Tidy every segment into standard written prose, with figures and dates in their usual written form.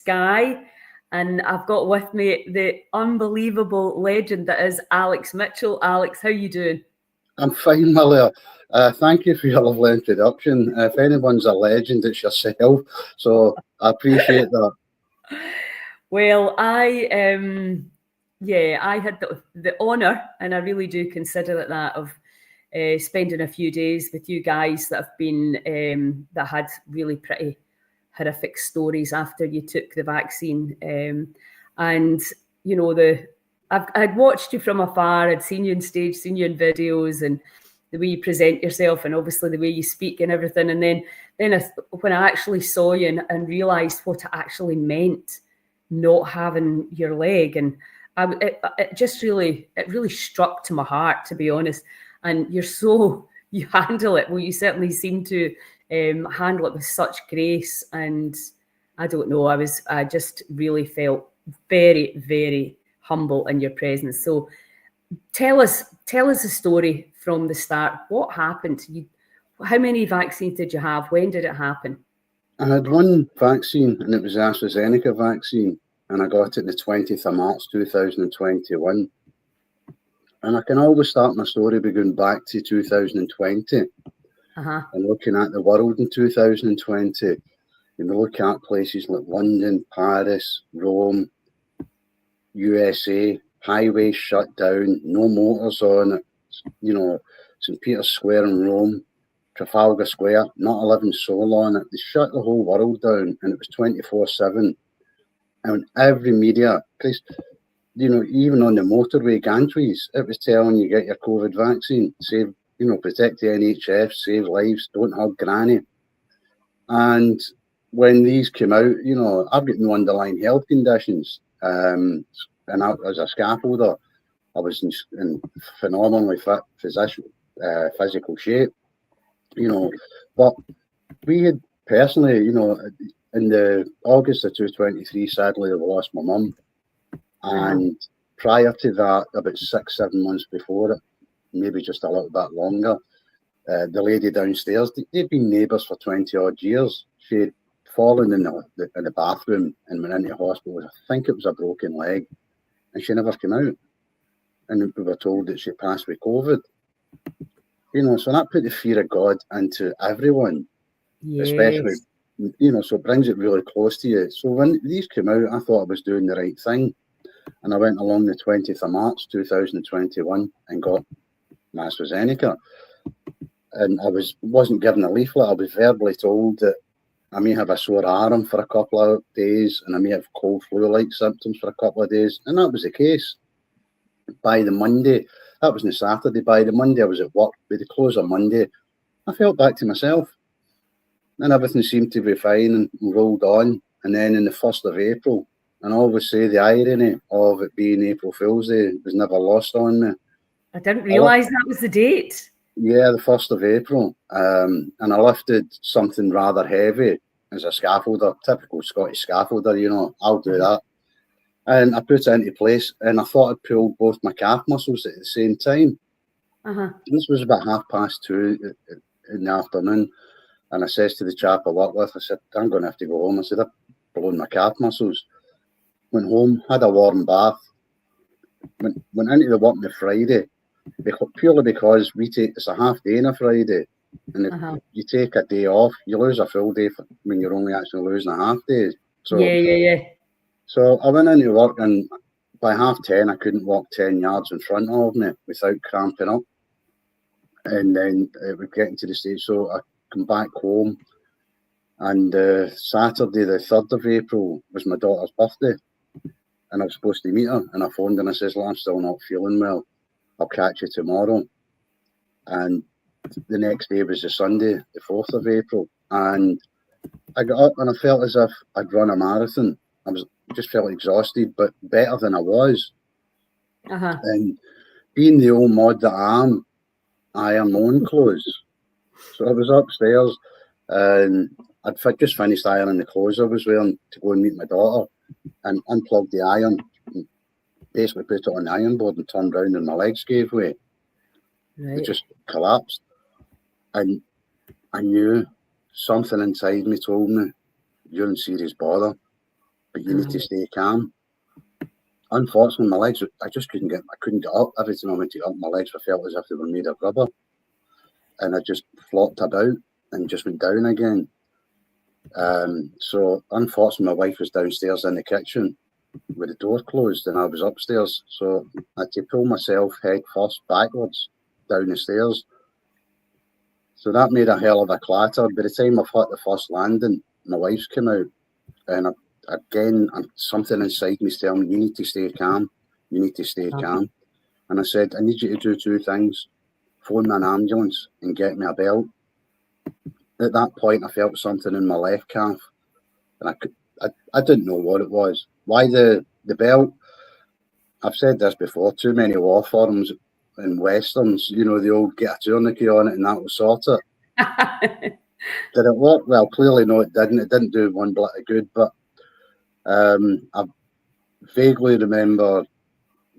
Sky, and I've got with me the unbelievable legend that is Alex Mitchell. Alex, how you doing? I'm fine, Malia. Thank you for your lovely introduction. If anyone's a legend, it's yourself. So I appreciate that. Well, I had the honour, and I really do consider it that, of spending a few days with you guys that have been that had really pretty horrific stories after you took the vaccine. And you know, I'd watched you from afar. I'd seen you on stage, seen you in videos, and the way you present yourself, and obviously the way you speak and everything. And then when I actually saw you and realised what it actually meant, not having your leg, and it really struck to my heart, to be honest. And you handle it well. You certainly seem to handle it with such grace, and I don't know. I just really felt very, very humble in your presence. So tell us the story from the start. What happened? How many vaccines did you have? When did it happen? I had one vaccine, and it was the AstraZeneca vaccine, and I got it the 20th of March 2021. And I can always start my story by going back to 2020 and looking at the world in 2020. You look at places like London, Paris, Rome, USA, highways shut down, no motors on it. St. Peter's Square in Rome, Trafalgar Square, not a living soul on it. They shut the whole world down, and it was 24/7. And every media, because even on the motorway gantries, it was telling you get your COVID vaccine, save, protect the NHS, save lives, don't hug granny. And when these came out, I've got no underlying health conditions. And as a scaffolder, I was in phenomenally fit physical shape, But we had personally, in the August of 2023, sadly, I lost my mum. And prior to that, about 6-7 months before it, maybe just a little bit longer, the lady downstairs, they'd been neighbours for 20 odd years. She had fallen in the bathroom and went into hospital. I think it was a broken leg, and she never came out. And we were told that she passed with COVID. So that put the fear of God into everyone, especially, so it brings it really close to you. So when these came out, I thought I was doing the right thing. And I went along the 20th of March 2021 and got AstraZeneca. And I wasn't given a leaflet. I was verbally told that I may have a sore arm for a couple of days, and I may have cold flu-like symptoms for a couple of days. And that was the case. By the Monday, that was on the Saturday, by the Monday I was at work. By the close of Monday, I felt back to myself. And everything seemed to be fine and rolled on. And then in the 1st of April, and I always say the irony of it being April Fool's Day was never lost on me. I didn't realise that was the date. Yeah, the 1st of April. And I lifted something rather heavy as a scaffolder, typical Scottish scaffolder, I'll do that. And I put it into place, and I thought I'd pulled both my calf muscles at the same time. This was about 2:30 in the afternoon. And I says to the chap I work with, I said, I'm going to have to go home. I said, I've blown my calf muscles. Went home, had a warm bath, went into the work on the Friday, purely because it's a half day on a Friday. And if you take a day off, you lose a full day when you're only actually losing a half day. So, yeah. So I went into work, and by 10:30, I couldn't walk 10 yards in front of me without cramping up. And then it was getting to the stage. So I come back home, and Saturday, the 3rd of April, was my daughter's birthday. And I was supposed to meet her, and I phoned her and I says, I'm still not feeling well. I'll catch you tomorrow. And the next day was the Sunday, the 4th of April. And I got up and I felt as if I'd run a marathon. Just felt exhausted, but better than I was. And being the old mod that I am, I am my own clothes. So I was upstairs, and I'd just finished ironing the clothes I was wearing to go and meet my daughter, and unplugged the iron, and basically put it on the iron board and turned round, and my legs gave way. It just collapsed. And I knew something inside me told me, you're in serious bother. but you need to stay calm. Unfortunately, my legs, I couldn't get up. Every time I went to get up, my legs felt as if they were made of rubber. And I just flopped about and just went down again. So unfortunately, my wife was downstairs in the kitchen with the door closed, and I was upstairs. So I had to pull myself head first backwards down the stairs. So that made a hell of a clatter. By the time I've hit the first landing, my wife's come out, and something inside me is telling me, you need to stay calm. You need to stay calm. And I said, I need you to do two things. Phone me an ambulance and get me a belt. At that point, I felt something in my left calf, and I didn't know what it was. Why the belt? I've said this before. Too many law firms and westerns, they all get a tourniquet on it, and that will sort it. Did it work? Well, clearly no, it didn't. It didn't do one bit of good. But I vaguely remember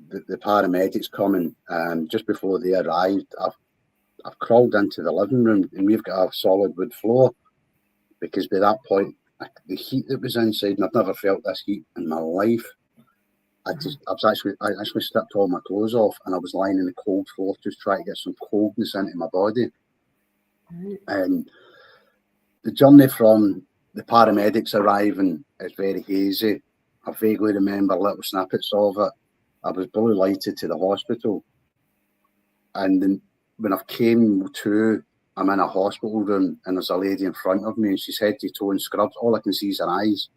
the paramedics coming, just before they arrived. I've crawled into the living room, and we've got a solid wood floor, because by that point, the heat that was inside, and I've never felt this heat in my life. I actually stripped all my clothes off, and I was lying in the cold floor just trying to get some coldness into my body. And the journey from the paramedics arriving is very hazy. I vaguely remember little snippets of it. I was blue lighted to the hospital, and then when I came to, I'm in a hospital room, and there's a lady in front of me, and she's head to toe in scrubs. All I can see is her eyes.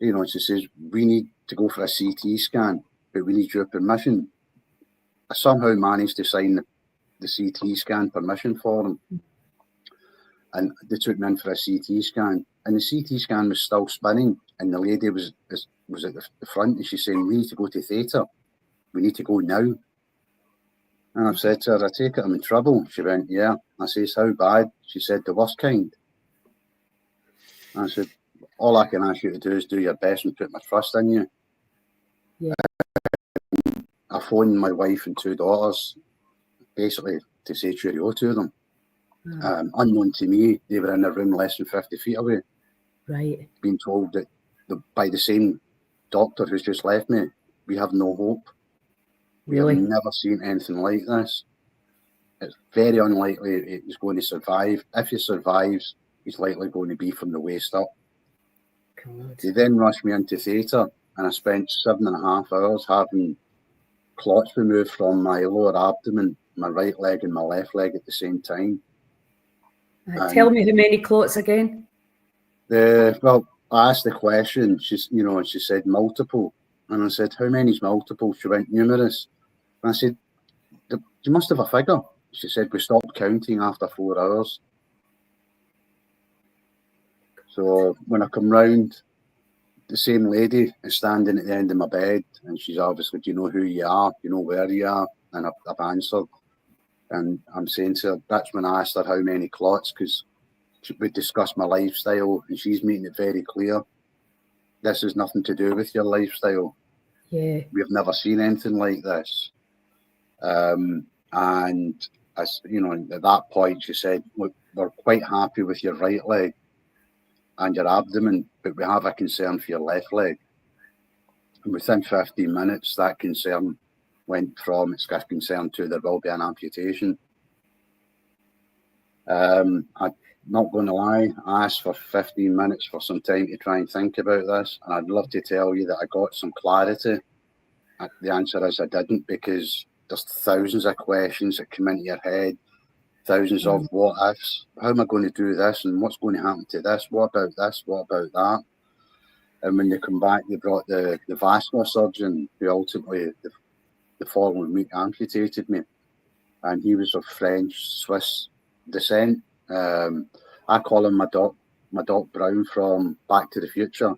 And she says, we need to go for a CT scan, but we need your permission. I somehow managed to sign the CT scan permission for them. And they took me in for a CT scan. And the CT scan was still spinning, and the lady was at the front, and she's saying, we need to go to theatre. We need to go now. And I've said to her, I take it I'm in trouble. She went, yeah. I says, how bad? She said, the worst kind. And I said, all I can ask you to do is do your best and put my trust in you. Yeah. I phoned my wife and two daughters, basically to say cheerio to them. Unknown to me, they were in a room less than 50 feet away. Right. Being told that by the same doctor who's just left me, we have no hope. Really? We have never seen anything like this. It's very unlikely he's going to survive. If he survives, he's likely going to be from the waist up. God. They then rushed me into theatre, and I spent 7.5 hours having clots removed from my lower abdomen, my right leg and my left leg at the same time. Tell me how many clots again? Well, I asked the question, she said multiple. And I said, how many's multiple? She went, numerous. And I said, you must have a figure. She said, we stopped counting after 4 hours. So when I come round, the same lady is standing at the end of my bed, and she's obviously, do you know who you are? Do you know where you are? And I've answered. And I'm saying to her, that's when I asked her how many clots, because we discussed my lifestyle, and she's making it very clear. This has nothing to do with your lifestyle. Yeah. We've never seen anything like this. And as at that point, she said, look, we're quite happy with your right leg and your abdomen, but we have a concern for your left leg. And within 15 minutes, that concern went from it's got concern to there will be an amputation. I'm not going to lie, I asked for 15 minutes for some time to try and think about this, and I'd love to tell you that I got some clarity. The answer is I didn't, because there's thousands of questions that come into your head, thousands of what ifs. How am I going to do this, and what's going to happen to this? What about this? What about that? And when they come back, they brought the vascular surgeon, who ultimately the following week amputated me, and he was of French-Swiss descent. I call him my Doc Brown from Back to the Future,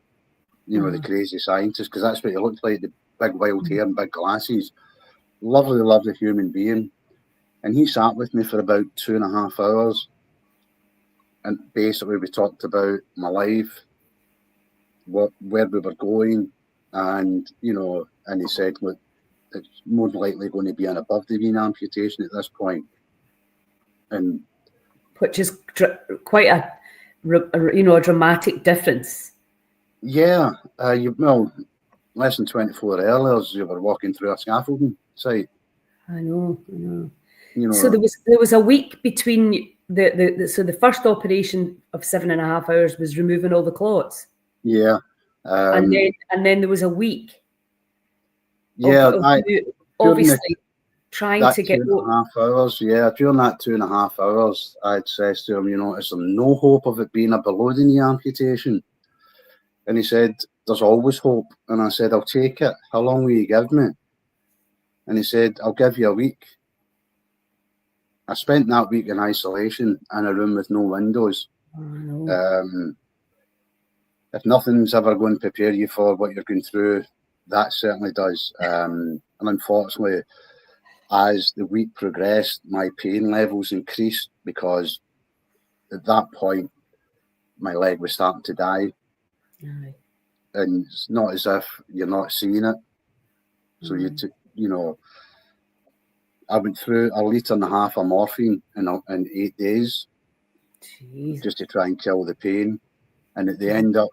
the crazy scientist, because that's what he looked like, the big wild hair and big glasses. Lovely, lovely human being. And he sat with me for about 2.5 hours, and basically we talked about my life, where we were going, and and he said, look, it's more likely going to be an above the knee amputation at this point. And which is quite a dramatic difference. Yeah, well, less than 24 hours, you were walking through a scaffolding site. I know, I know. You So know, there was a week between so the first operation of 7.5 hours was removing all the clots, yeah, and then there was a week yeah. of you During obviously trying that to two get. and a half hours, yeah, during that 2.5 hours, I'd says to him, is there no hope of it being a below the knee amputation? And he said, there's always hope. And I said, I'll take it. How long will you give me? And he said, I'll give you a week. I spent that week in isolation in a room with no windows. Oh, no. If nothing's ever going to prepare you for what you're going through, that certainly does. And unfortunately, as the week progressed, my pain levels increased because at that point, my leg was starting to die. Aye. And it's not as if you're not seeing it. So I went through a litre and a half of morphine in 8 days. Jeez. Just to try and kill the pain. And at the end up,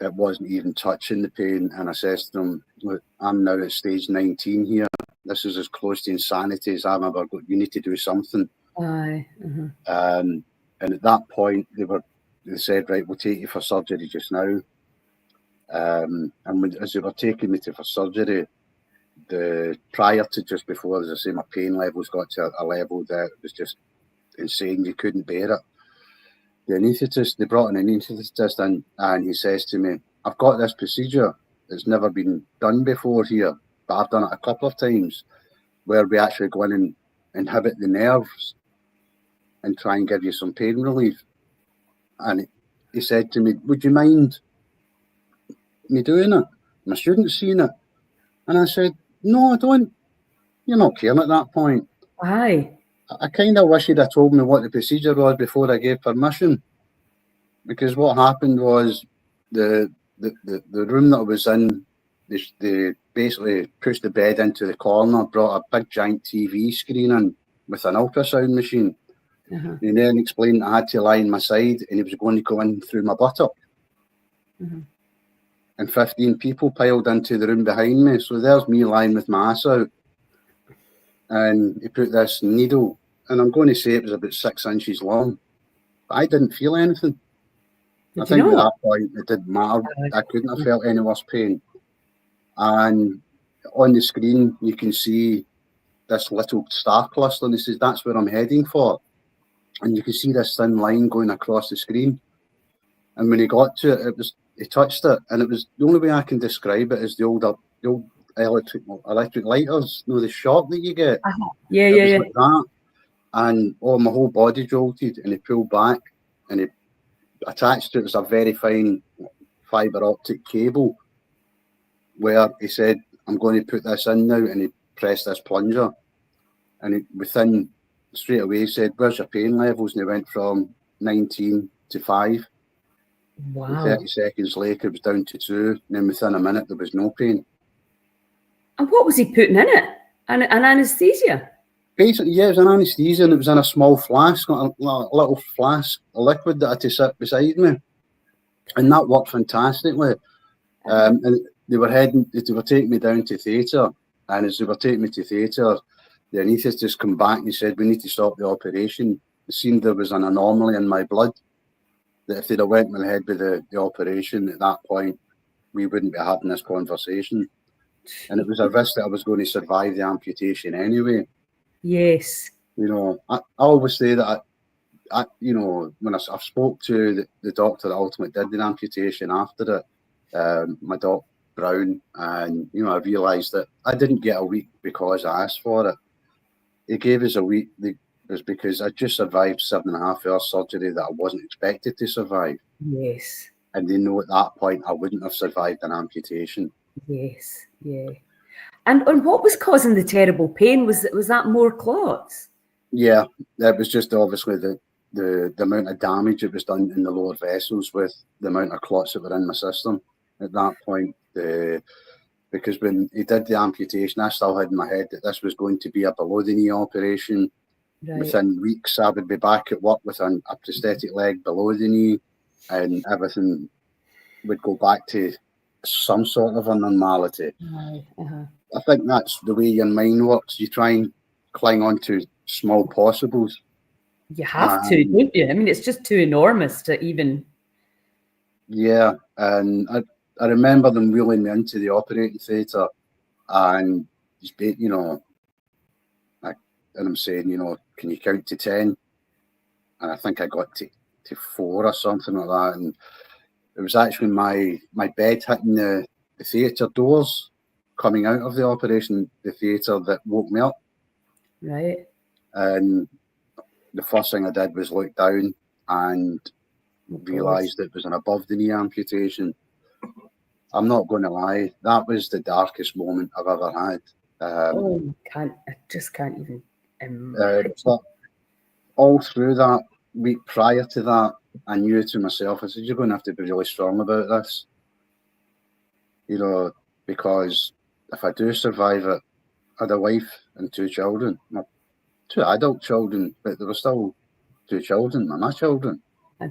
it wasn't even touching the pain. And I says to them, look, I'm now at stage 19 here. This is as close to insanity as I've ever got. You need to do something. Aye. And at that point, they said, right, we'll take you for surgery just now. And as they were taking me for surgery, prior to just before, as I say, my pain levels got to a level that was just insane. You couldn't bear it. The anaesthetist, they brought an anaesthetist in, and he says to me, I've got this procedure that's never been done before here, but I've done it a couple of times, where we actually go in and inhibit the nerves and try and give you some pain relief. And he said to me, would you mind me doing it? My students seeing it. And I said, no, I don't. You're not caring at that point. Aye. I kind of wish he'd have told me what the procedure was before I gave permission. Because what happened was the room that I was in, they basically pushed the bed into the corner, brought a big giant TV screen in with an ultrasound machine. Uh-huh. And then explained I had to lie on my side and he was going to go in through my buttock. And 15 people piled into the room behind me. So there's me lying with my ass out. And he put this needle, and I'm going to say it was about 6 inches long. But I didn't feel anything. I think at that point it didn't matter. I couldn't have felt any worse pain. And on the screen you can see this little star cluster, and he says that's where I'm heading for. And you can see this thin line going across the screen. And when he got to it, he touched it, and it was the only way I can describe it is the old electric lighters, the shock that you get. Yeah. Like that. And my whole body jolted, and he pulled back, and he attached to it was a very fine fibre optic cable, where he said, I'm going to put this in now, and he pressed this plunger, and within straight away he said, where's your pain levels? And he went from 19 to 5. Wow. And 30 seconds later it was down to 2, and then within a minute there was no pain. And what was he putting in it? An anaesthesia? Basically, yeah, it was an anaesthesia, and it was in a small flask, a little flask of liquid that I had to sit beside me. And that worked fantastically. And they were taking me down to theatre. And as they were taking me to theatre, the anaesthetist come back and said, we need to stop the operation. It seemed there was an anomaly in my blood, that if they'd have went ahead with the operation at that point, we wouldn't be having this conversation. And it was a risk that I was going to survive the amputation anyway. Yes. I always say that when I've spoke to the doctor that ultimately did the amputation after it, my doc Brown, and I realised that I didn't get a week because I asked for it. He gave us a week. It was because I just survived 7.5 hours surgery that I wasn't expected to survive. Yes. And they know at that point I wouldn't have survived an amputation. Yes. Yeah. And what was causing the terrible pain? Was that more clots? Yeah, it was just obviously the amount of damage that was done in the lower vessels with the amount of clots that were in my system at that point. Because when he did the amputation, I still had in my head that this was going to be a below the knee operation. Right. Within weeks, I would be back at work with a prosthetic leg below the knee, and everything would go back to some sort of a normality. I think that's the way your mind works. You try and cling on to small possibles. You have to, don't you? I mean, it's just too enormous to even... Yeah, and I remember them wheeling me into the operating theatre, and, you know, and I'm saying, you know, can you count to 10? And I think I got to 4 or something like that. And it was actually my bed hitting the theatre doors coming out of the operation, the theatre, that woke me up. Right. And the first thing I did was look down and realised it was an above the knee amputation. I'm not going to lie, that was the darkest moment I've ever had. I just can't even imagine. But all through that week prior to that, I knew to myself, I said, you're going to have to be really strong about this. You know, because if I do survive it, I had a wife and 2 children, 2 adult children, but there were still 2 children, my children. I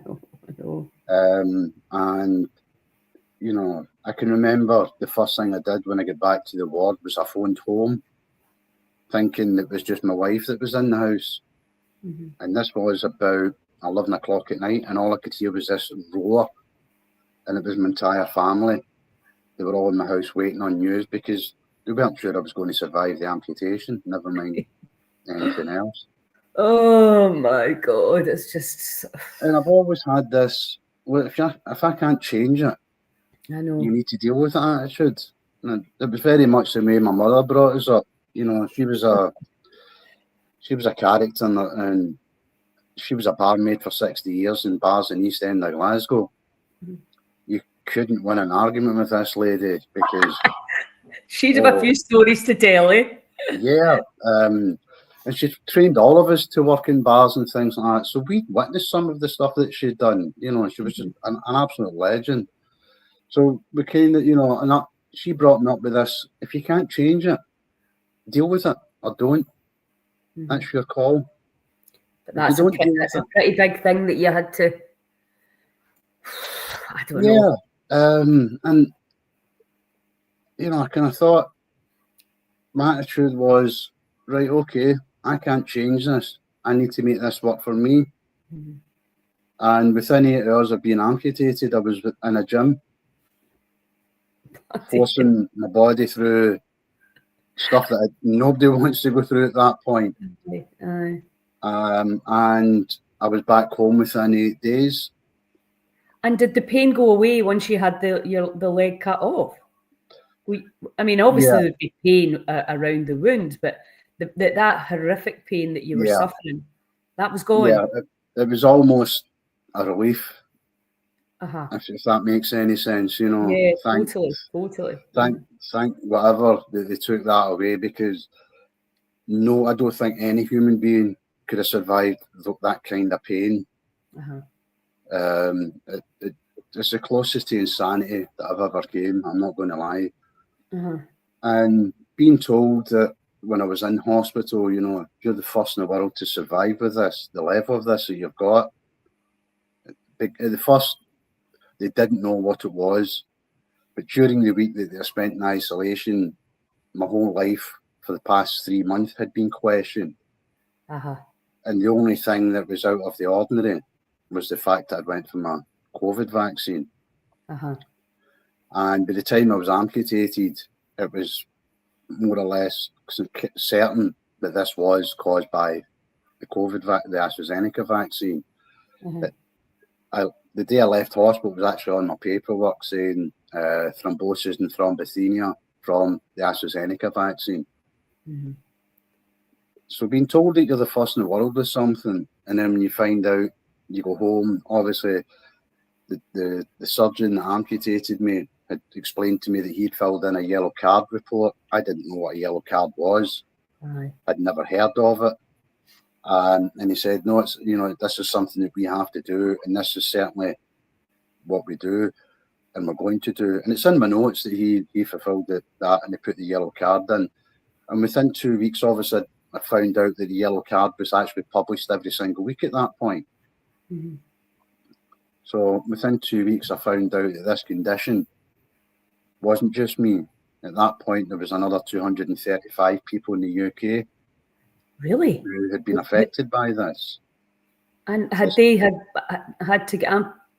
know. And, you know, I can remember the first thing I did when I got back to the ward was I phoned home, thinking it was just my wife that was in the house. Mm-hmm. And this was about 11 o'clock at night, and all I could hear was this roar, and it was my entire family. They were all in my house waiting on news because they weren't sure I was going to survive the amputation, never mind anything else. Oh my God, it's just... And I've always had this, well, if I can't change it, I know. You need to deal with that attitude. And it was very much the way my mother brought us up. You know, she was a character, and she was a barmaid for 60 years in bars in East End of Glasgow. Mm-hmm. You couldn't win an argument with this lady because she'd have a few stories to tell, eh? Yeah, and she trained all of us to work in bars and things like that. So we witnessed some of the stuff that she'd done. You know, she was just an absolute legend. So we kind of, you know, and she brought me up with this: if you can't change it, deal with it or don't. Mm-hmm. That's your call. But that's a pretty big thing that you had to. I don't know. And you know, I kind of thought my attitude was, right, okay, I can't change this. I need to make this work for me. Mm-hmm. And within 8 hours of being amputated, I was in a gym, forcing my body through stuff that nobody wants to go through at that point. And I was back home within 8 days. And did the pain go away once you had the leg cut off? I mean, obviously there'd be pain around the wound, but that horrific pain that you were suffering, that was gone. Yeah, it was almost a relief. If that makes any sense, you know. Yeah, totally. Thank whatever they took that away, because no, I don't think any human being could have survived that kind of pain. It's the closest to insanity that I've ever came. I'm not going to lie. And being told that when I was in hospital, you know, you're the first in the world to survive with this, the level of this that you've got. The first, they didn't know what it was, but during the week that they spent in isolation, my whole life for the past 3 months had been questioned. And the only thing that was out of the ordinary was the fact that I went for my COVID vaccine. And by the time I was amputated, it was more or less certain that this was caused by the the AstraZeneca vaccine. The day I left hospital was actually on my paperwork saying thrombosis and thrombocythemia from the AstraZeneca vaccine. So being told that you're the first in the world with something, and then when you find out, you go home, obviously the surgeon that amputated me had explained to me that he'd filled in a yellow card report. I didn't know what a yellow card was. I'd never heard of it. And he said, no, it's, you know, this is something that we have to do, and this is certainly what we do, and we're going to do. And it's in my notes that he fulfilled that, and he put the yellow card in. And within 2 weeks, obviously, I found out that the yellow card was actually published every single week at that point. So within 2 weeks, I found out that this condition wasn't just me. At that point, there was another 235 people in the UK Really? who had been affected by this. And had they had to get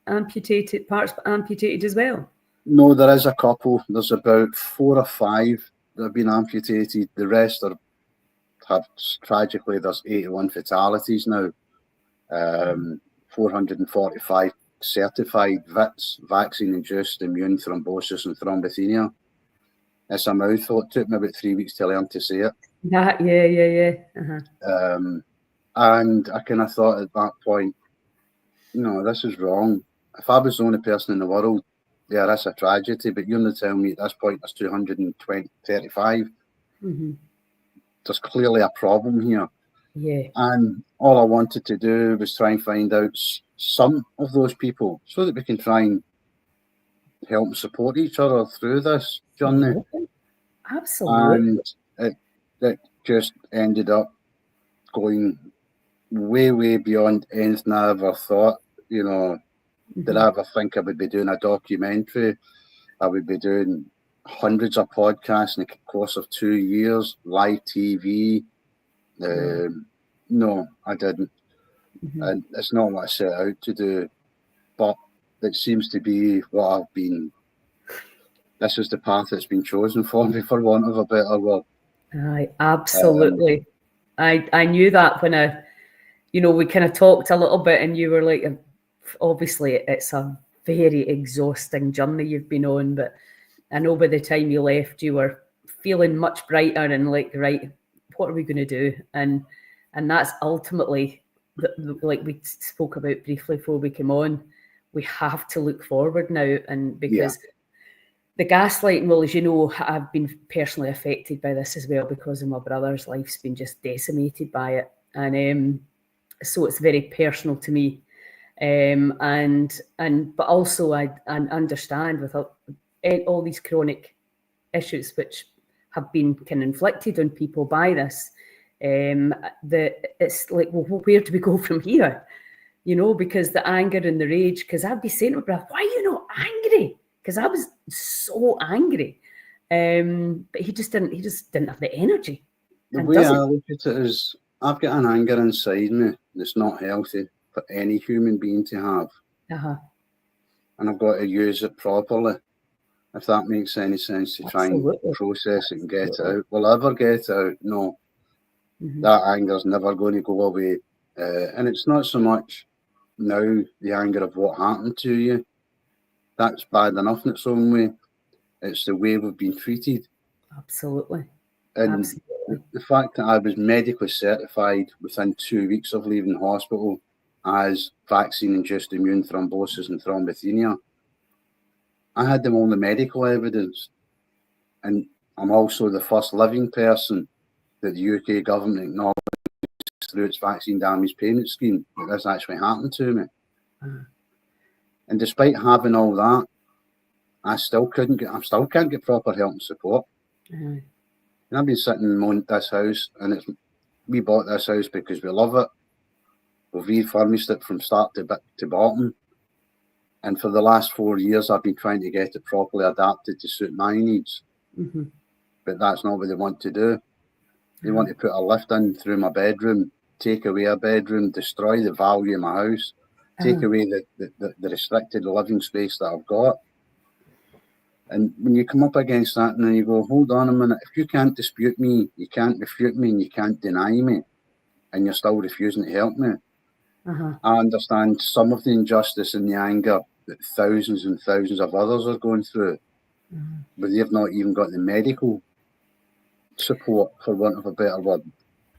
amputated, parts amputated as well? No, there is a couple. There's about 4 or 5 that have been amputated. The rest tragically, there's 81 fatalities now. 445 certified VITs, vaccine-induced immune thrombosis and thrombocythemia. It's a mouthful. It took me about 3 weeks to learn to say it. Yeah. And I kind of thought at that point, no, this is wrong. If I was the only person in the world, yeah, that's a tragedy, but you're not telling me at this point there's 235. Mm-hmm. There's clearly a problem here. Yeah. And all I wanted to do was try and find out some of those people so that we can try and help and support each other through this journey. Absolutely. And it just ended up going way beyond anything I ever thought. You know, did I ever think I would be doing a documentary? I would be doing hundreds of podcasts in the course of 2 years, live TV. No, I didn't. And it's not what I set out to do, but it seems to be what I've been. This is the path that's been chosen for me, for want of a better word. Aye, absolutely. I knew that when we kind of talked a little bit, and you were like, obviously it's a very exhausting journey you've been on, but I know by the time you left, you were feeling much brighter and like, right, what are we going to do? And that's ultimately, like we spoke about briefly before we came on, we have to look forward now. And because the gaslighting, well, as you know, I've been personally affected by this as well because of my brother's life's been just decimated by it. And so it's very personal to me. But also I understand with all these chronic issues which have been kind of inflicted on people by this, that it's like, well, where do we go from here? You know, because the anger and the rage, because I'd be saying to my brother, why are you not angry? Because I was so angry. But he just didn't have the energy. The way I look at it is, I've got an anger inside me that's not healthy for any human being to have. And I've got to use it properly, if that makes any sense, to try and process it and get it out. Will I ever get it out? No. That anger's never going to go away. And it's not so much now the anger of what happened to you. That's bad enough in its own way. It's the way we've been treated. Absolutely. And the fact that I was medically certified within 2 weeks of leaving hospital as vaccine-induced immune thrombosis and thrombocythemia, I had them all the medical evidence. And I'm also the first living person that the UK government acknowledged through its vaccine damage payment scheme that this actually happened to me. And despite having all that, I still can't get proper help and support. And I've been sitting in this house, and we bought this house because we love it. We've refurbished it from start to bottom. And for the last 4 years, I've been trying to get it properly adapted to suit my needs. But that's not what they want to do. They want to put a lift in through my bedroom, take away a bedroom, destroy the value of my house, take away the restricted living space that I've got. And when you come up against that, and then you go, hold on a minute, if you can't dispute me, you can't refute me, and you can't deny me, and you're still refusing to help me, I understand some of the injustice and the anger that thousands and thousands of others are going through, but they've not even got the medical support, for want of a better word.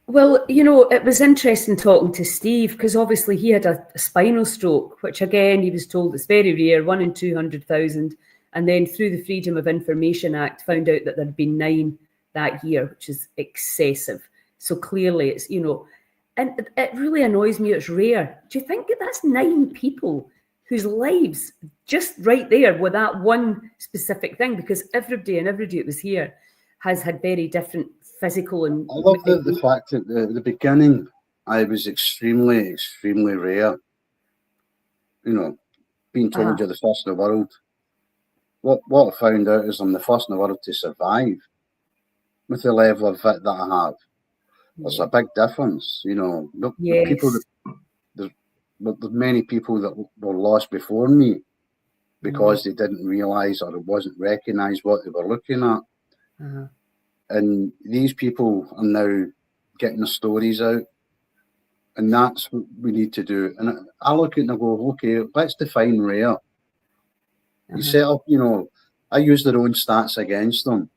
Well, you know, it was interesting talking to Steve, because obviously he had a spinal stroke, which again, he was told it's very rare, 1 in 200,000. And then through the Freedom of Information Act, found out that there'd been 9 that year, which is excessive. So clearly it's, you know, and it really annoys me, it's rare. Do you think that that's 9 people whose lives just right there with that one specific thing? Because everybody that was here has had very different physical and... I love the fact that at the beginning, I was extremely, extremely rare. You know, being told you're the first in the world. What I found out is I'm the first in the world to survive with the level of fit that I have. There's a big difference, you know. The people there's many people that were lost before me because they didn't realise or it wasn't recognised what they were looking at. And these people are now getting their stories out. And that's what we need to do. And I look at it and I go, okay, let's define rare. You set up, you know, I use their own stats against them.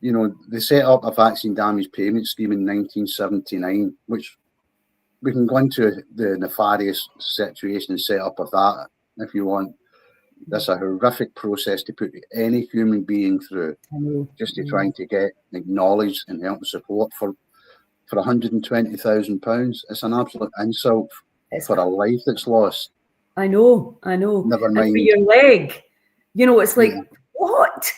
You know, they set up a vaccine damage payment scheme in 1979, which we can go into the nefarious situation and set up of that if you want. That's a horrific process to put any human being through, just to trying to get acknowledged and help and support for £120,000. It's an absolute insult for a life that's lost. I know. Never mind. And for your leg, you know, it's like, what?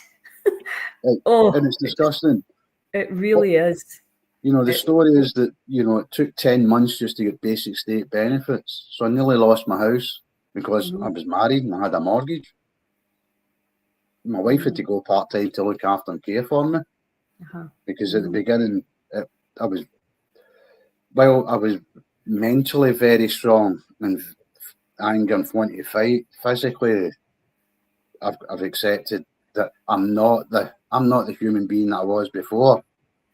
And it's disgusting. It really is. You know, the story is that, you know, it took 10 months just to get basic state benefits. So I nearly lost my house because I was married and I had a mortgage. My wife had to go part-time to look after and care for me. Because at the beginning, I was mentally very strong and anger and wanting to fight. Physically, I've accepted that I'm not the human being that I was before.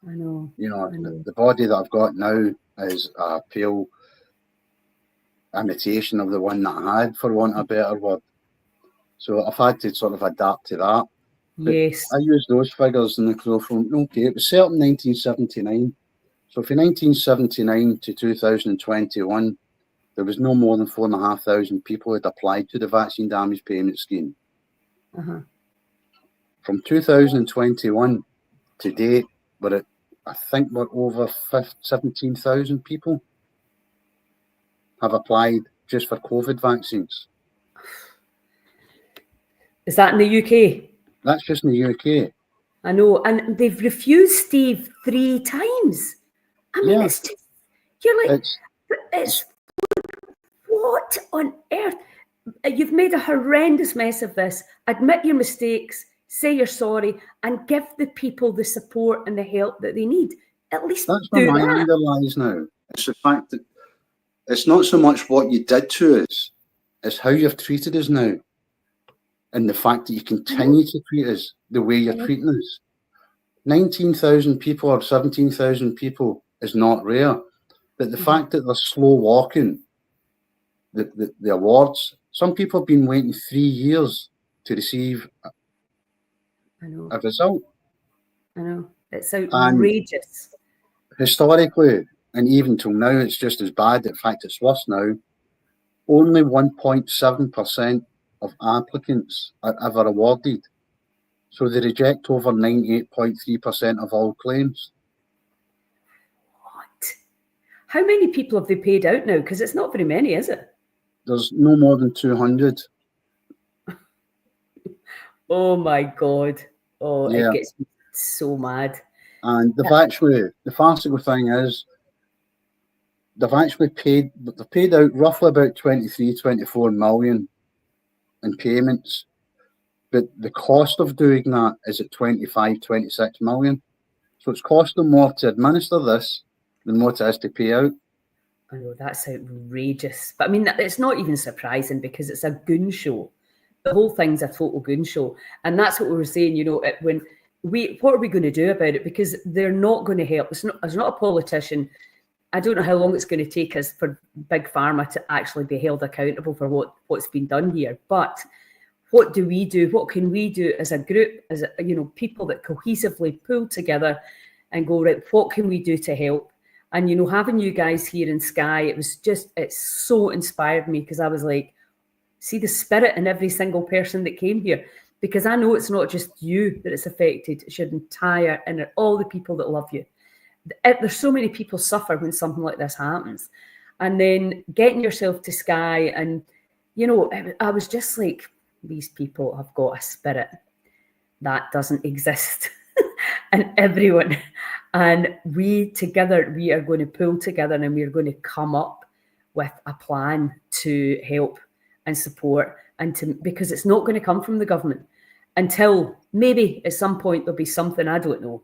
I know. You know, the body that I've got now is a pale imitation of the one that I had, for want of a better word. So I've had to sort of adapt to that. Yes. But I use those figures in the crow from, okay, it was set up in 1979. So from 1979 to 2021, there was no more than 4,500 people who had applied to the vaccine damage payment scheme. From 2021 to date, I think we're over 17,000 people have applied just for COVID vaccines. Is that in the UK? That's just in the UK. I know, and they've refused Steve 3 times. I mean, it's just, you're like, it's what on earth? You've made a horrendous mess of this. Admit your mistakes, say you're sorry, and give the people the support and the help that they need. At least that's where my anger lies now. It's the fact that it's not so much what you did to us, it's how you've treated us now. And the fact that you continue to treat us the way you're treating us. 19,000 people or 17,000 people is not rare. But the fact that they're slow walking the awards, some people have been waiting 3 years to receive a result. I know. It's outrageous. And historically, and even till now, it's just as bad. In fact, it's worse now. Only 1.7% of applicants are ever awarded. So they reject over 98.3% of all claims. What? How many people have they paid out now? Because it's not very many, is it? There's no more than 200. Oh my God. Oh, it gets me so mad. And the farcical thing is, they've paid out roughly about 23, 24 million in payments. But the cost of doing that is at 25, 26 million. So it's costing more to administer this than what it is to pay out. I know, that's outrageous. But I mean, it's not even surprising because it's a goon show. The whole thing's a total goon show. And that's what we were saying, you know, what are we going to do about it? Because they're not going to help. It's not a politician. I don't know how long it's going to take us for Big Pharma to actually be held accountable for what's been done here. But what do we do? What can we do as a group, as people that cohesively pull together and go, right, what can we do to help? And, having you guys here in Sky, it so inspired me because I was like, see the spirit in every single person that came here. Because I know it's not just you that it's affected, it's your entire, and all the people that love you. There's so many people suffer when something like this happens. And then getting yourself to Sky and, I was just like, these people have got a spirit that doesn't exist in everyone. And we are going to pull together and we are going to come up with a plan to help and support because it's not going to come from the government until maybe at some point there'll be something, I don't know.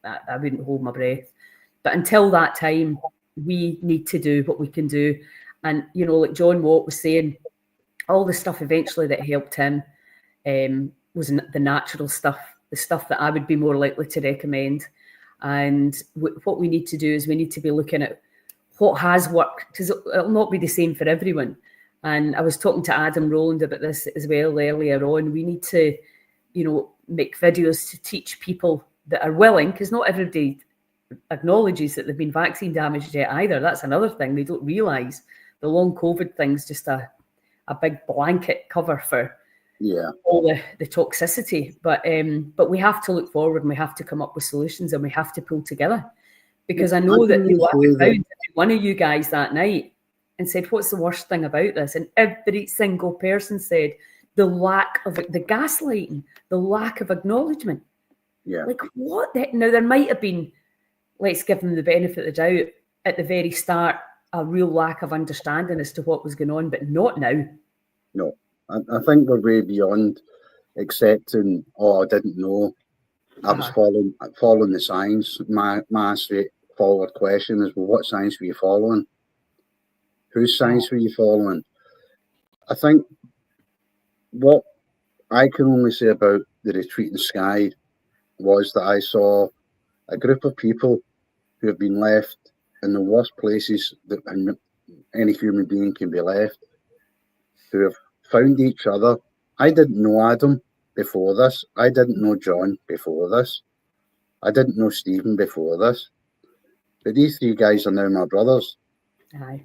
I wouldn't hold my breath. But until that time, we need to do what we can do. And, like John Watt was saying, all the stuff eventually that helped him was the natural stuff, the stuff that I would be more likely to recommend. And what we need to do is we need to be looking at what has worked, because it'll not be the same for everyone. And I was talking to Adam Rowland about this as well earlier on. We need to, make videos to teach people that are willing, because not everybody acknowledges that they've been vaccine damaged yet either. That's another thing. They don't realise the long COVID thing's just a big blanket cover for all the toxicity. But we have to look forward, and we have to come up with solutions, and we have to pull together. Because I know that I found one of you guys that night and said, "What's the worst thing about this?" And every single person said the lack of the gaslighting, the lack of acknowledgement. Yeah. Like what? Now there might have been, let's give them the benefit of the doubt at the very start, a real lack of understanding as to what was going on, but not now. No, I think we're way beyond accepting, I didn't know. I was following the science. My straightforward question is, well, what science were you following? Whose science were you following? I think what I can only say about the retreat in Skye was that I saw a group of people who have been left in the worst places that any human being can be left, who have found each other. I didn't know Adam before this. I didn't know John before this. I didn't know Stephen before this. But these three guys are now my brothers. Aye.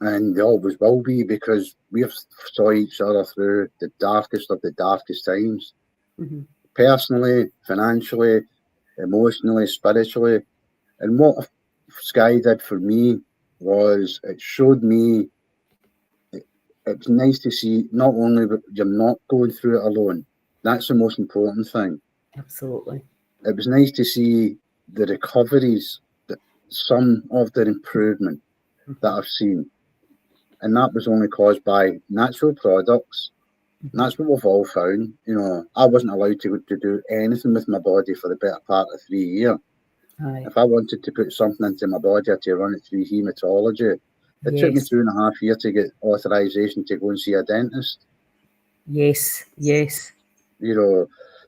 And they always will be, because we have saw each other through the darkest of the darkest times. Mm-hmm. Personally, financially, emotionally, spiritually. And what Skye did for me was it showed me it's nice to see not only that you're not going through it alone. That's the most important thing. Absolutely. It was nice to see the recoveries, some of the improvement that I've seen. And that was only caused by natural products. And that's what we've all found. I wasn't allowed to do anything with my body for the better part of 3 years. Aye. If I wanted to put something into my body, I had to run it through hematology. It took me 2.5 years to get authorization to go and see a dentist. Yes.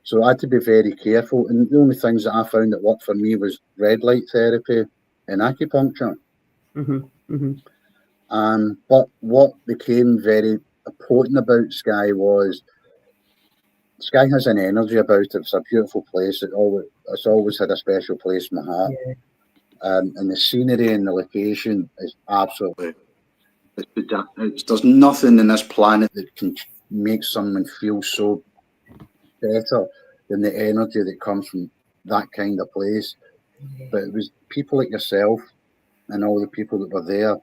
So I had to be very careful. And the only things that I found that worked for me was red light therapy and acupuncture. Mm-hmm. Mm-hmm. But what became very important about Skye was Skye has an energy about it. It's a beautiful place. It's always had a special place in my heart. Yeah. And the scenery and the location is absolutely. There's nothing in this planet that can make someone feel so better than the energy that comes from that kind of place. Yeah. But it was people like yourself and all the people that were there.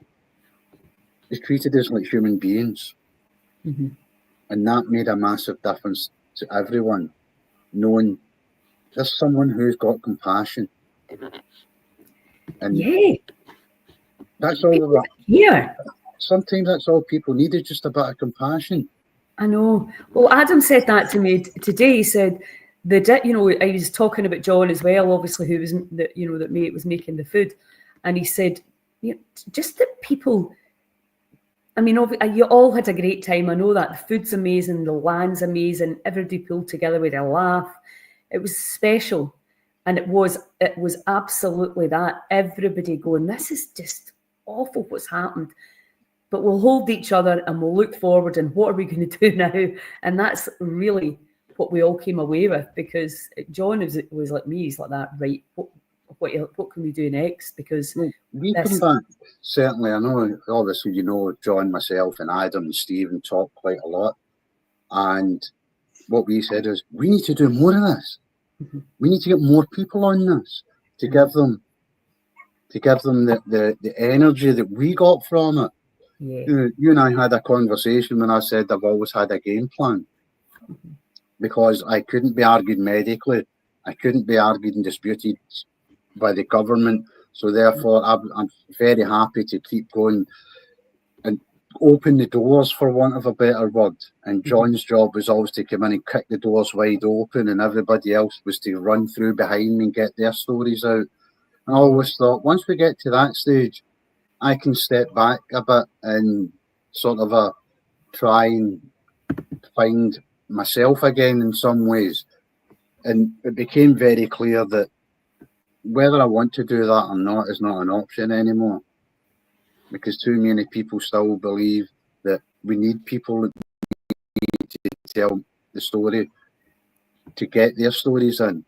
They treated us like human beings. Mm-hmm. And that made a massive difference to everyone, knowing there's someone who's got compassion. And that's all. Sometimes that's all people need, is just a bit of compassion. I know. Well, Adam said that to me today. He said I was talking about John as well, obviously, who was that mate was making the food, and he said, just that people. I mean, you all had a great time. I know that the food's amazing, the land's amazing. Everybody pulled together with a laugh. It was special, and it was absolutely that. Everybody going, this is just awful what's happened, but we'll hold each other and we'll look forward. And what are we going to do now? And that's really what we all came away with, because John was like me. He's like that, right? What can we do next? Because we come back, certainly. I know, obviously, John, myself, and Adam and Stephen talk quite a lot. And what we said is, we need to do more of this. Mm-hmm. We need to get more people on this to give them the energy that we got from it. Yeah. You and I had a conversation when I said I've always had a game plan, because I couldn't be argued medically. I couldn't be argued and disputed by the government. So therefore, I'm very happy to keep going and open the doors, for want of a better word. And John's job was always to come in and kick the doors wide open, and everybody else was to run through behind me and get their stories out. I always thought, once we get to that stage, I can step back a bit and sort of try and find myself again in some ways. And it became very clear that whether I want to do that or not is not an option anymore, because too many people still believe that we need people to tell the story to get their stories in.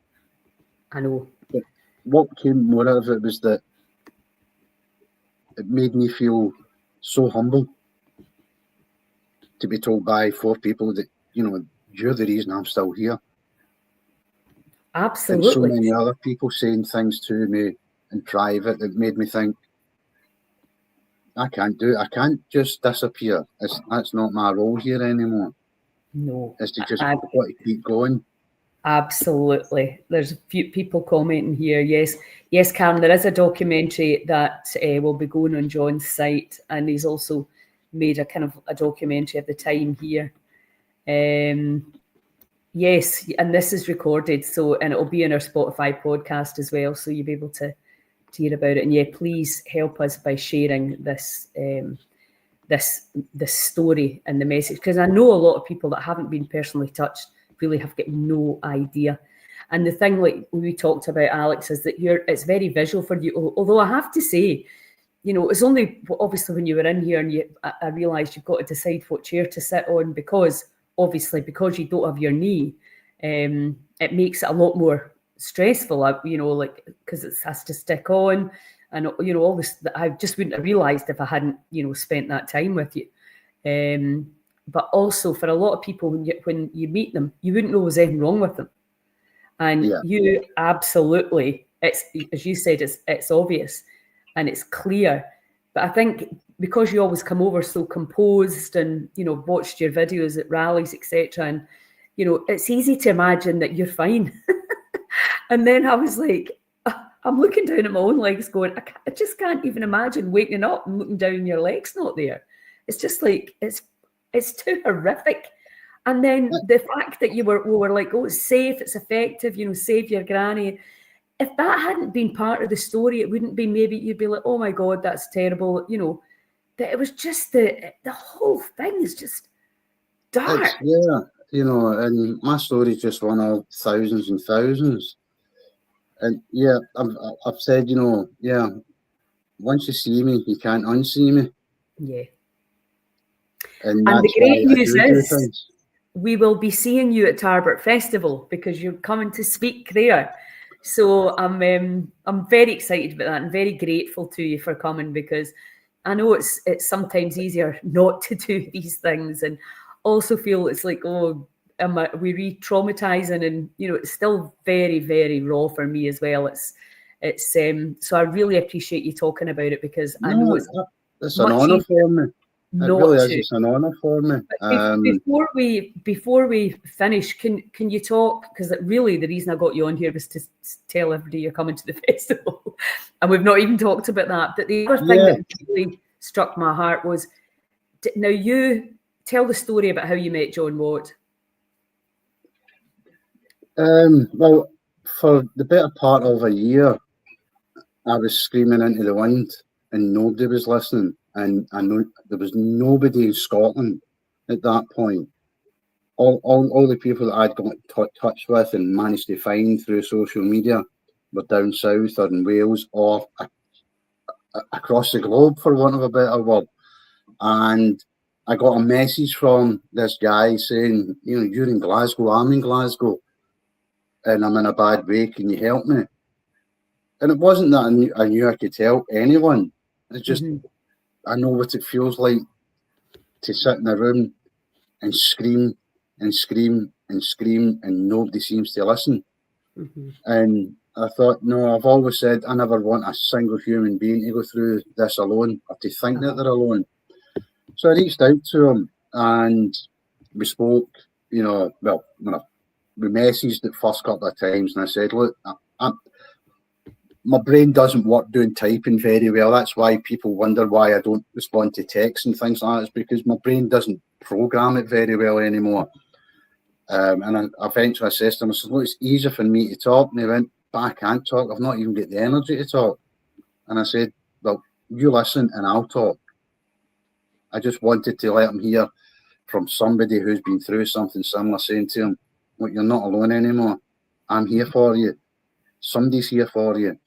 I know. But what came more out of it was that it made me feel so humble to be told by 4 people that, you're the reason I'm still here. Absolutely. And so many other people saying things to me in private that made me think, I can't do it. I can't just disappear. That's not my role here anymore. No. It's to just got to keep going. Absolutely. There's a few people commenting here. Yes, Karen, there is a documentary that will be going on John's site, and he's also made a kind of a documentary of the time here. Yes, and this is recorded, and it'll be in our Spotify podcast as well, so you'll be able to hear about it. And yeah, please help us by sharing this this story and the message, because I know a lot of people that haven't been personally touched really have got no idea. And the thing, like we talked about, Alex, is that it's very visual for you. Although I have to say, it's only obviously when you were in here and I realised you've got to decide what chair to sit on, because you don't have your knee, it makes it a lot more stressful, because it has to stick on, and all this that I just wouldn't have realised if I hadn't spent that time with you. But also for a lot of people, when you meet them, you wouldn't know there's anything wrong with them, and you absolutely, it's, as you said, it's obvious and it's clear. But I think because you always come over so composed and watched your videos at rallies, etc., and it's easy to imagine that you're fine. And then I was like, I'm looking down at my own legs going, I just can't even imagine waking up and looking down and your leg's not there. It's just like, it's too horrific. And then the fact that we were like, oh, it's safe, it's effective, save your granny. If that hadn't been part of the story, it wouldn't be, maybe you'd be like, oh my God, that's terrible. That it was just the whole thing is just dark. And my story is just one of thousands and thousands. And I've said, once you see me, you can't unsee me. Yeah. And the great news is we will be seeing you at Tarbert Festival, because you're coming to speak there. So I'm very excited about that and very grateful to you for coming, because I know it's sometimes easier not to do these things, and also feel it's like, oh, are we re-traumatizing? And it's still very, very raw for me as well. It's so I really appreciate you talking about it, because I know it's an honor for me. It really is. It's an honor for me. Before we finish, can you talk? Because really, the reason I got you on here was to tell everybody you're coming to the festival, and we've not even talked about that. But the other thing that really struck my heart was, now you tell the story about how you met John Watt. Well, for the better part of a year, I was screaming into the wind, and nobody was listening. And I know there was nobody in Scotland at that point. All the people that I'd got in touch with and managed to find through social media were down south or in Wales or across the globe, for want of a better word. And I got a message from this guy saying, you're in Glasgow, I'm in Glasgow, and I'm in a bad way, can you help me? And it wasn't that I knew I could help anyone. It's just, I know what it feels like to sit in a room and scream and scream and scream, and nobody seems to listen. And I thought, no, I've always said I never want a single human being to go through this alone, or to think that they're alone. So I reached out to him and we spoke, we messaged the first couple of times, and I said, look, my brain doesn't work doing typing very well. That's why people wonder why I don't respond to texts and things like that. It's because my brain doesn't program it very well anymore. And I eventually said to him, I said, well, it's easier for me to talk. And he went, but I can't talk. I've not even got the energy to talk. And I said, well, you listen and I'll talk. I just wanted to let him hear from somebody who's been through something similar, saying to him, look, you're not alone anymore. I'm here for you. Somebody's here for you.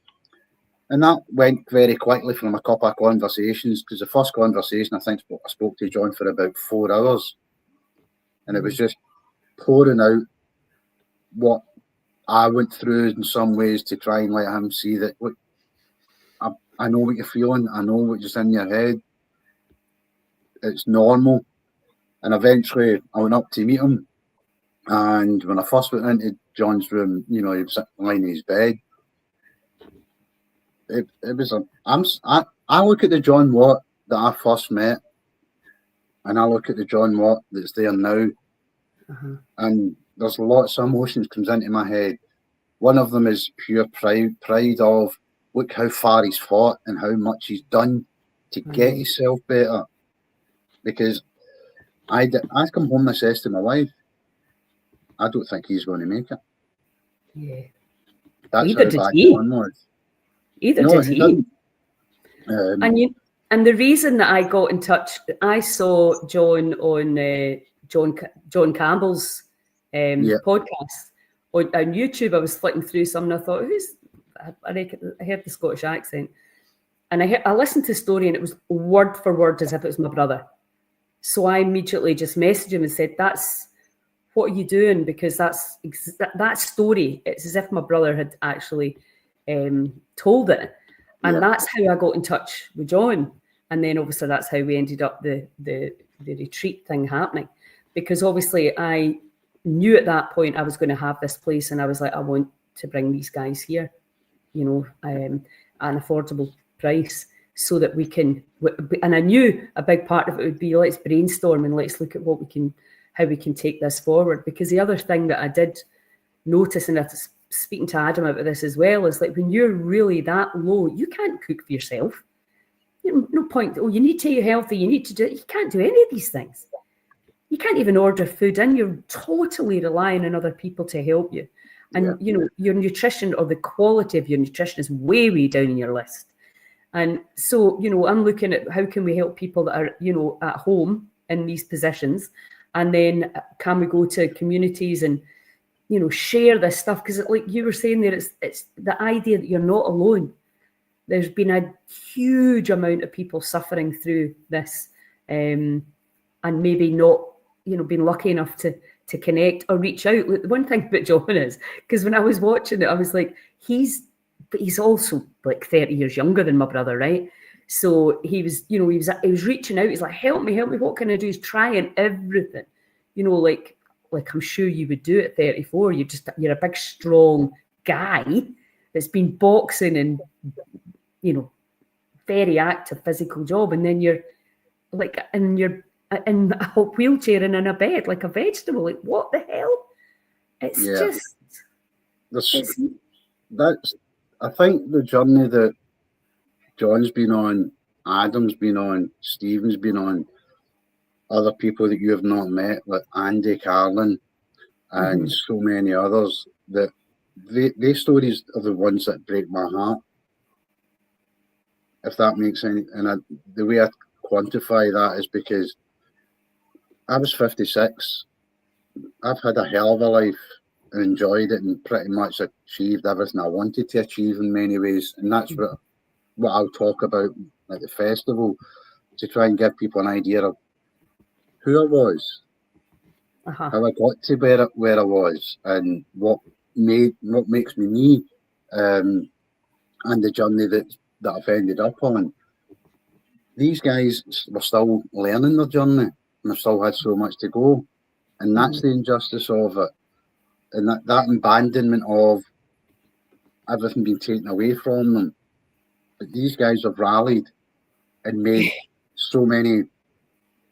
And that went very quickly from a couple of conversations, because the first conversation, I think I spoke to John for about 4 hours. And it was just pouring out what I went through in some ways to try and let him see that, look, I know what you're feeling. I know what's in your head. It's normal. And eventually I went up to meet him. And when I first went into John's room, you know, he was lying in his bed. It was I look at the John Watt that I first met, and I look at the John Watt that's there now, and there's lots of emotions comes into my head. One of them is pure pride of look how far he's fought and how much he's done to get himself better. Because I come home and I says to my wife, I don't think he's going to make it. Yeah. That's Either how did bad he. John was. Either No, did he he. didn't. And the reason that I got in touch, I saw John on John Campbell's podcast on YouTube. I was flicking through some and I thought, I heard the Scottish accent. And I listened to the story and it was word for word as if it was my brother. So I immediately just messaged him and said, what are you doing? Because that story, it's as if my brother had actually told it. And that's how I got in touch with John. And then obviously that's how we ended up the retreat thing happening. Because obviously I knew at that point I was going to have this place and I was like, I want to bring these guys here, you know, an affordable price so that we can, and I knew a big part of it would be let's brainstorm and let's look at how we can take this forward. Because the other thing that I did notice, and I was speaking to Adam about this as well, is like when you're really that low, you can't cook for yourself. No point. Oh, you need to eat healthy. You need to do it. You can't do any of these things. You can't even order food in. You're totally relying on other people to help you. And, you know, your nutrition or the quality of your nutrition is way, way down in your list. And so, you know, I'm looking at how can we help people that are, you know, at home in these positions. And then can we go to communities and, you know, share this stuff? Because like you were saying there, it's the idea that you're not alone. There's been a huge amount of people suffering through this and maybe not, you know, being lucky enough to connect or reach out. Look, the one thing about John is, because when I was watching it, I was like, but he's also like 30 years younger than my brother, right? So he was, you know, he was reaching out. He's like, help me. What can I do? He's trying everything, you know, like I'm sure you would do at 34. You're a big, strong guy that's been boxing and, you know, very active physical job. And then you're like, and you're in a wheelchair and in a bed like a vegetable. Like, what the hell? It's that's I think the journey that John's been on, Adam's been on, Stephen's been on, other people that you have not met, like Andy Carlin and so many others, that their stories are the ones that break my heart, if that makes sense. And the way I quantify that is because I was 56. I've had a hell of a life and enjoyed it and pretty much achieved everything I wanted to achieve in many ways. And that's what I'll talk about at the festival, to try and give people an idea of who I was, how I got to where I was, and what makes me me, and the journey that I've ended up on. These guys were still learning their journey, and they've still had so much to go, and that's the injustice of it, and that abandonment of everything being taken away from them. But these guys have rallied and made so many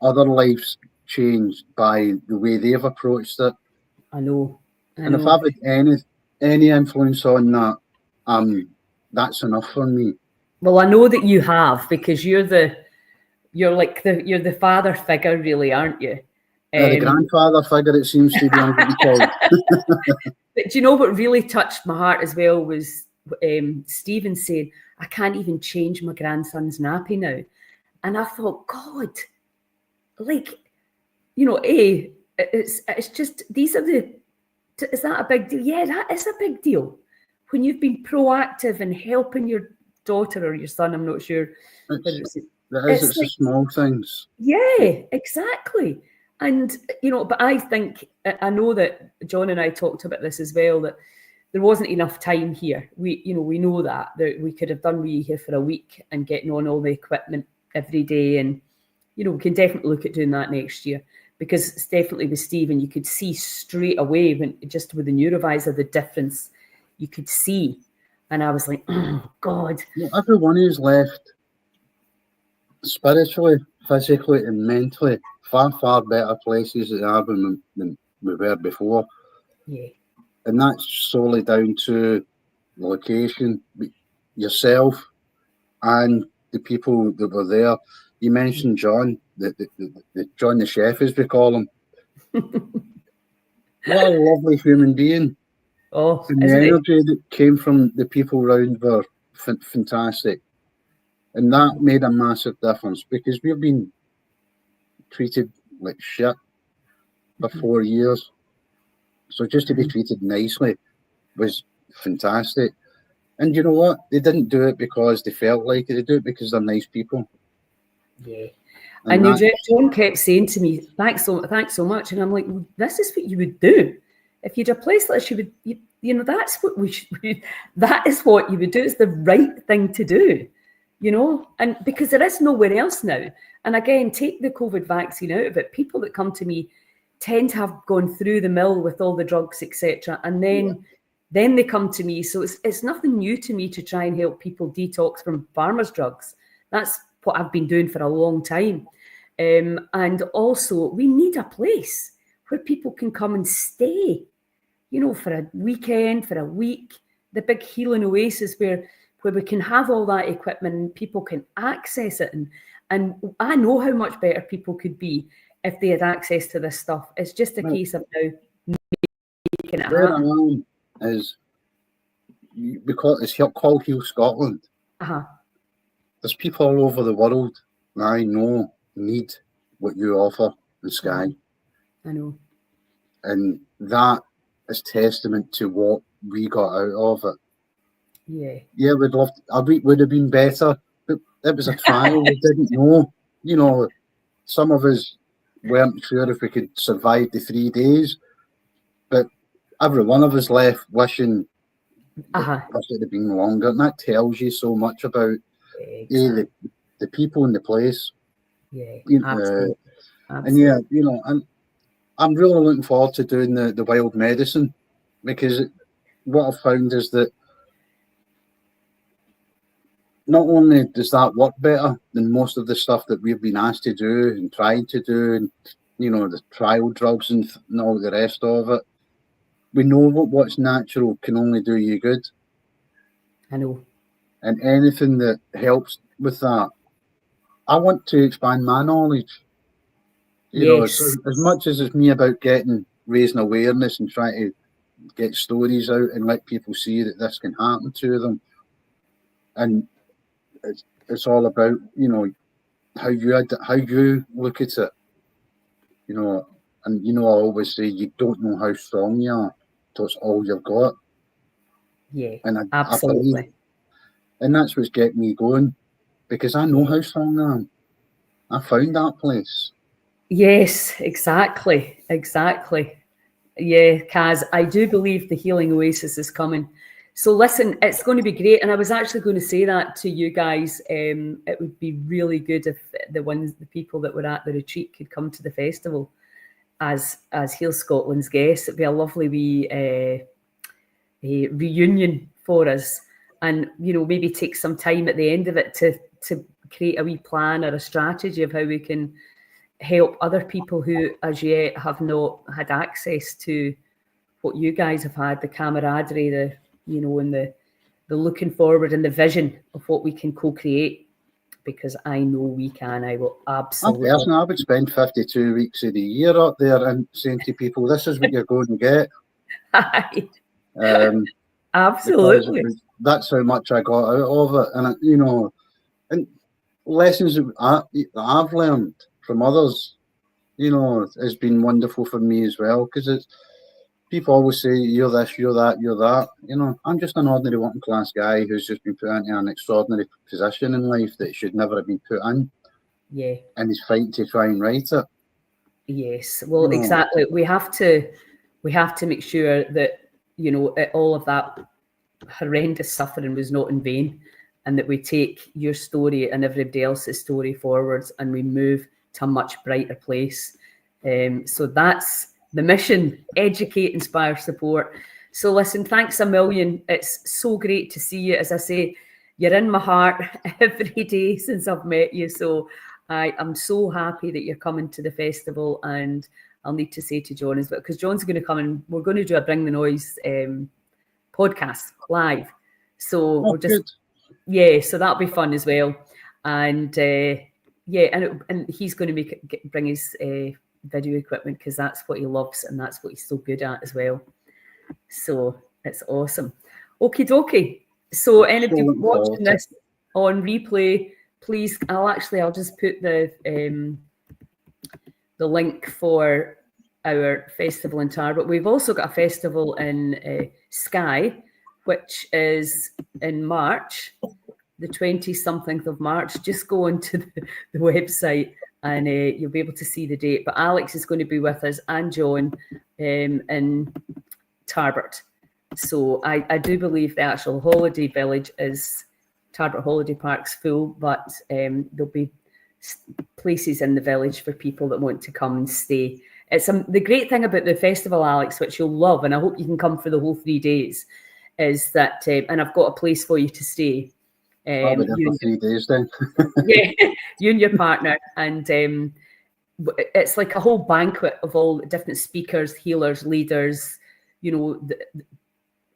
other lives changed by the way they've approached it. I know. And if I've had any influence on that, I'm that's enough for me. Well, I know that you have, because you're the father figure, really, aren't you? The grandfather figure, it seems to be, I'm getting told. But do you know what really touched my heart as well was Stephen saying, I can't even change my grandson's nappy now. And I thought, God, like, you know, it's just, is that a big deal? Yeah, that is a big deal. When you've been proactive in helping your daughter or your son, I'm not sure. It's the small things. Yeah, exactly. And, you know, but I know that John and I talked about this as well, that there wasn't enough time here. We know that we could have done here for a week and getting on all the equipment every day. And, you know, we can definitely look at doing that next year, because it's definitely with Stephen, you could see straight away just with the Neurovisor, the difference you could see. And I was like, oh, God. Well, everyone who's left spiritually, physically and mentally far, far better places at Arbon than we were before. Yeah. And that's solely down to the location, yourself, and the people that were there. You mentioned John, the John the chef, as we call him. What a lovely human being. Oh, and the energy that came from the people around were fantastic. And that made a massive difference, because we've been treated like shit for 4 years. So just to be treated nicely was fantastic. And you know what? They didn't do it because they felt like it. They do it because they're nice people. Yeah. And John kept saying to me, thanks so much. And I'm like, well, this is what you would do. If you'd a place like this, you know, that's what that is what you would do. It's the right thing to do, you know, and because there is nowhere else now. And again, take the COVID vaccine out of it. People that come to me tend to have gone through the mill with all the drugs, etc. And then they come to me. So it's nothing new to me to try and help people detox from farmers' drugs. That's what I've been doing for a long time. And also, we need a place where people can come and stay, you know, for a weekend, for a week, the big healing oasis where we can have all that equipment and people can access it. And I know how much better people could be if they had access to this stuff. It's just a case of now making it happen. Is because it's called Heal Scotland. There's people all over the world that I know need what you offer in Skye. I know. And that is testament to what we got out of it. Yeah. Yeah, we'd love a week would have been better, but it was a trial. We didn't know. You know, some of us weren't sure if we could survive the 3 days, but every one of us left wishing it had been longer. And that tells you so much about the people in the place. Yeah, absolutely. And yeah, you know, I'm really looking forward to doing the wild medicine, because what I've found is that not only does that work better than most of the stuff that we've been asked to do and tried to do, and you know, the trial drugs and all the rest of it, we know what's natural can only do you good. I know. And anything that helps with that, I want to expand my knowledge. You know, as much as it's me about raising awareness and trying to get stories out and let people see that this can happen to them. And it's all about, you know, how you look at it. You know, and you know, I always say you don't know how strong you are. That's all you've got. Yeah, and absolutely. And that's what's getting me going, because I know how strong I am. I found that place. Yes, exactly. Yeah, Kaz, I do believe the healing oasis is coming. So listen, it's going to be great. And I was actually going to say that to you guys. It would be really good if the people that were at the retreat could come to the festival as Heal Scotland's guests. It'd be a lovely wee reunion for us. And, you know, maybe take some time at the end of it to create a wee plan or a strategy of how we can help other people who as yet have not had access to what you guys have had, the camaraderie, and looking forward and the vision of what we can co-create, because I know we can. I will absolutely. I would spend 52 weeks of the year up there and saying to people, this is what you're going to get. Absolutely. That's how much I got out of it. And, you know, and lessons that I've learned from others, you know, has been wonderful for me as well, because it's, people always say, you're this, you're that, you're that. You know, I'm just an ordinary working class guy who's just been put into an extraordinary position in life that should never have been put in. Yeah. And he's fighting to try and right it. Yes. Well, exactly. We have to make sure that, you know, all of that horrendous suffering was not in vain, and that we take your story and everybody else's story forwards and we move to a much brighter place. So that's the mission: educate, inspire, support. So listen, thanks a million. It's so great to see you. As I say, you're in my heart every day since I've met you. So I am so happy that you're coming to the festival, and I'll need to say to John as well, because John's going to come and we're going to do a Bring the Noise podcast live. So we're just, so that'll be fun as well. And and he's going to bring his video equipment, because that's what he loves and that's what he's so good at as well. So it's awesome. Okie dokie. So anybody watching this on replay, please, I'll just put the link for our festival in Tarbert. We've also got a festival in Skye, which is in March, the 20-something of March. Just go onto the website and you'll be able to see the date. But Alex is going to be with us, and John, in Tarbert. So I do believe the actual holiday village is Tarbert Holiday Park's full, but there'll be places in the village for people that want to come and stay. It's the great thing about the festival, Alex, which you'll love, and I hope you can come for the whole 3 days, is that, and I've got a place for you to stay. I'll be there for 3 days then. Yeah, you and your partner, and it's like a whole banquet of all different speakers, healers, leaders, you know,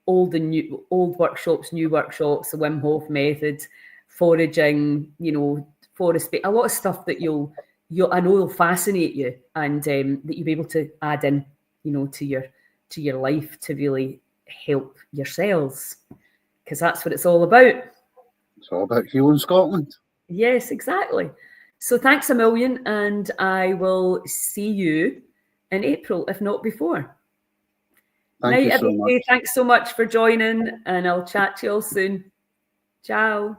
old and new, old workshops, new workshops, the Wim Hof method, foraging, you know, forest, a lot of stuff that I know will fascinate you, and that you'll be able to add in, you know, to your life to really help yourselves, because that's what it's all about. It's all about healing Scotland. Yes, exactly. So thanks a million, and I will see you in April, if not before. Thank you so much. Thanks so much for joining, and I'll chat to you all soon. Ciao.